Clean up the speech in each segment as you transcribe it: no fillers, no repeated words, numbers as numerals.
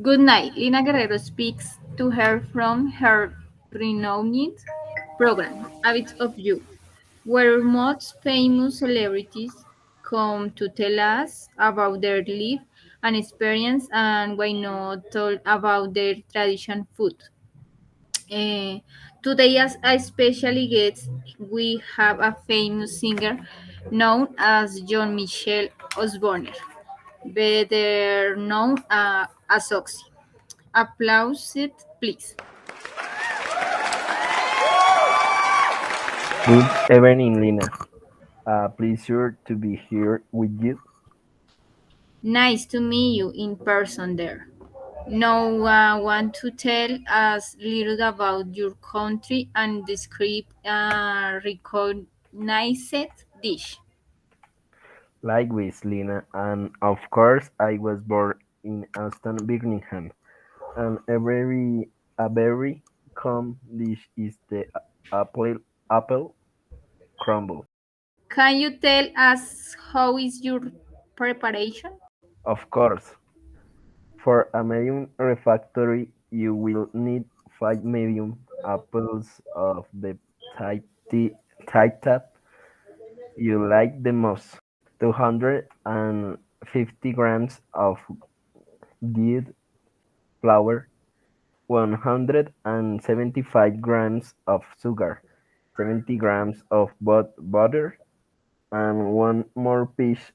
Good night. Lina Guerrero speaks to her from her renowned program, Habits of You, where most famous celebrities come to tell us about their life and experience and why not talk about their tradition food. Eh, Today, as a special guest, we have a famous singer known as John Michel Osborne, better known as Oxy. Applause it, please. Good evening, Lina. Pleasure to be here with you. Nice to meet you in person there. Now, want to tell us little about your country and describe a recognized dish. Likewise, Lina, and of course, I was born in Aston, Birmingham, and a very common dish is the apple crumble. Can you tell us how is your preparation? Of course, for a medium refractory, you will need 5 medium apples of the type type you like the most. 250 grams of wheat flour, 175 grams of sugar, 70 grams of butter, and one more piece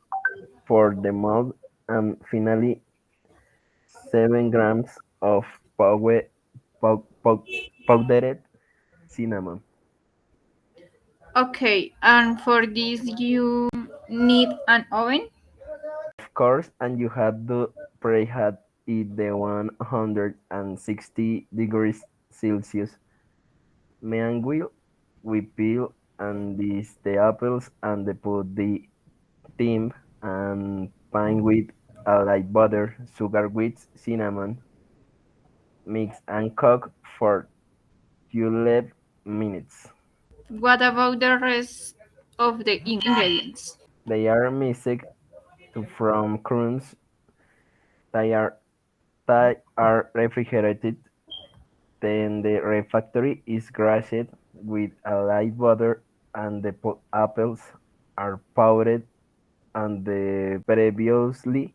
for the mold, and finally 7 grams of powdered cinnamon. Okay, and for this you need an oven. Of course, and you have to preheat it the 160 degrees Celsius. Meanwhile, we peel and this the apples and they put the thyme and pine with a light butter, sugar with cinnamon, mix and cook for 12 minutes. What about the rest of the ingredients? They are mixed to from crumbs. They are refrigerated. Then the refractory is grashed with a light butter and the apples are powdered and the previously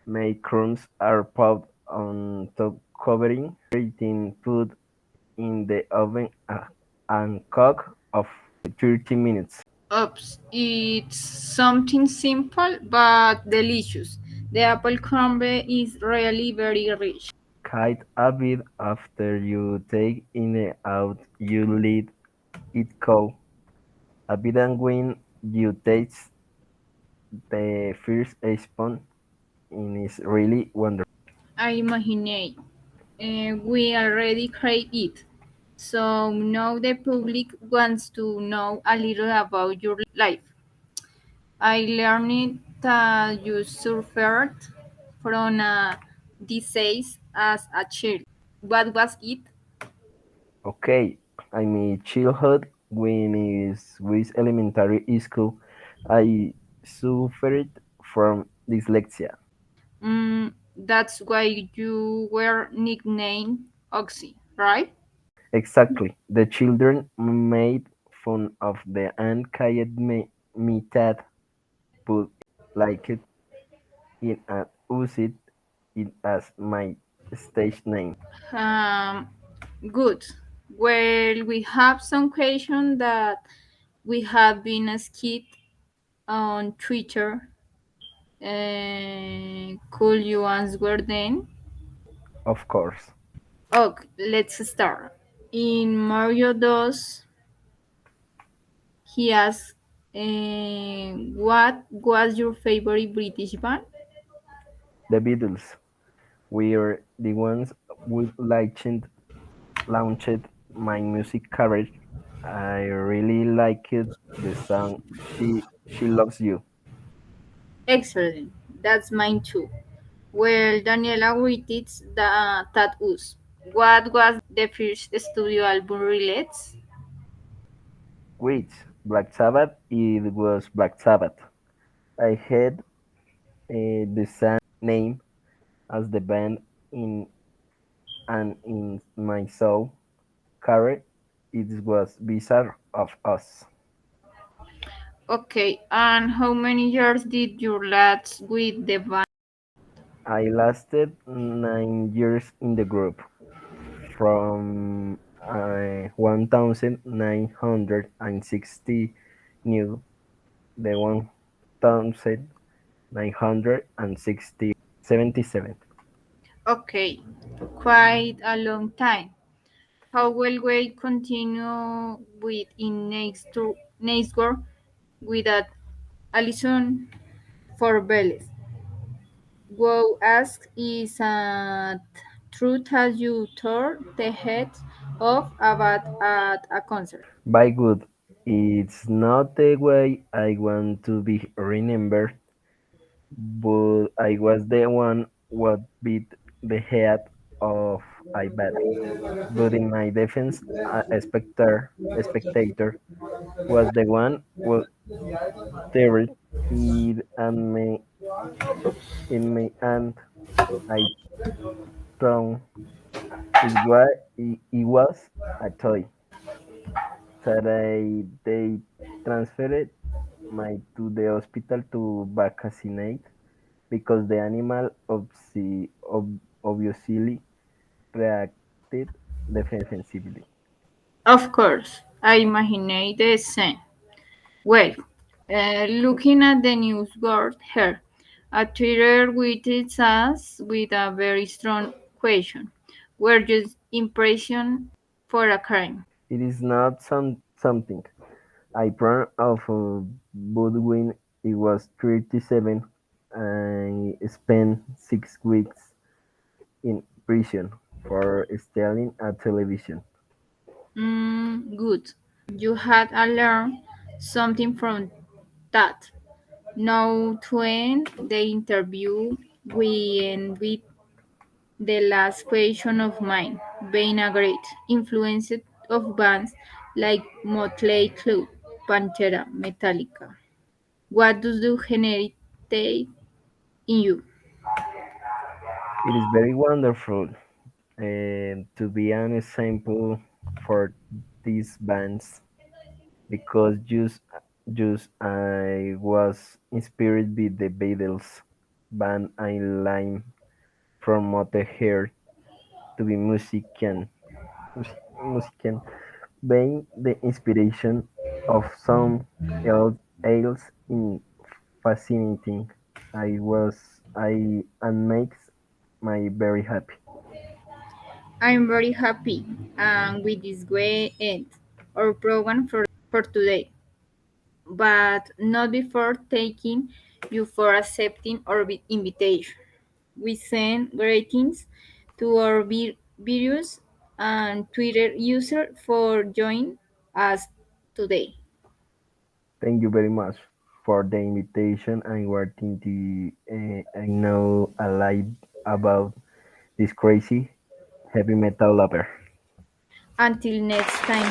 made crumbs are popped on top covering everything put in the oven and cook of 30 minutes. Oops, it's something simple but delicious. The apple crumble is really very rich. Kite a bit after you take it out, you let it cool a bit and when you taste the first spoon, it is really wonderful. I imagine we already crave it. So now the public wants to know a little about your life. I learned that you suffered from a disease as a child. What was it? Okay, I mean childhood when is with elementary school, I suffered from dyslexia. That's why you were nicknamed Oxy, right? Exactly. The children made fun of the and called me Tad, but liked it and used it as my stage name. Um, Good. Well, we have some questions that we have been asked on Twitter. Could you answer them? Of course. Okay, let's start. In Mario Dos, he asked, "What was your favorite British band?" The Beatles were the ones who launched my music career. I really liked the song She Loves You. Excellent. That's mine too. Well, Daniela Witti's the Tattoos. What was the first studio album released? Which Black Sabbath? It was Black Sabbath. I had the same name as the band in and in my soul carried it was bizarre of us. Okay, and how many years did you last with the band? I lasted 9 years in the group, from 1960 new the 1977. Okay, quite a long time. How will we continue with in next door with that Alison for Vélez? Wow asks, is that truth as you tore the head off about at a concert? By good, it's not the way I want to be remembered, but I was the one what beat the head of I bet. But in my defense, a spectator was the one who teared it and me in me, and I thought it was a toy. So they transferred my to the hospital to vaccinate because the animal obviously reacted defensively. Of course, I imagine the same. Well, looking at the news board here, a Twitter greeted us with a very strong question. Were you impression for a crime? It is not something. I proud of Budwin. It was 37. I spent 6 weeks in prison for stealing a television. Good. You had learned something from that. Now to end the interview, we end with the last question of mine. Being a great influence of bands like Motley Crue, Pantera, Metallica. What does the generate in you? It is very wonderful to be an example for these bands because just I was inspired by the Beatles band I like from Motorhead to be musician being the inspiration of some else in fascinating. I and makes my very happy. I'm very happy and with this way end our program for today. But not before thanking you for accepting our invitation. We send greetings to our videos and Twitter user for joining us today. Thank you very much for the invitation and wanting to I know a lot about this crazy heavy metal lover. Until next time,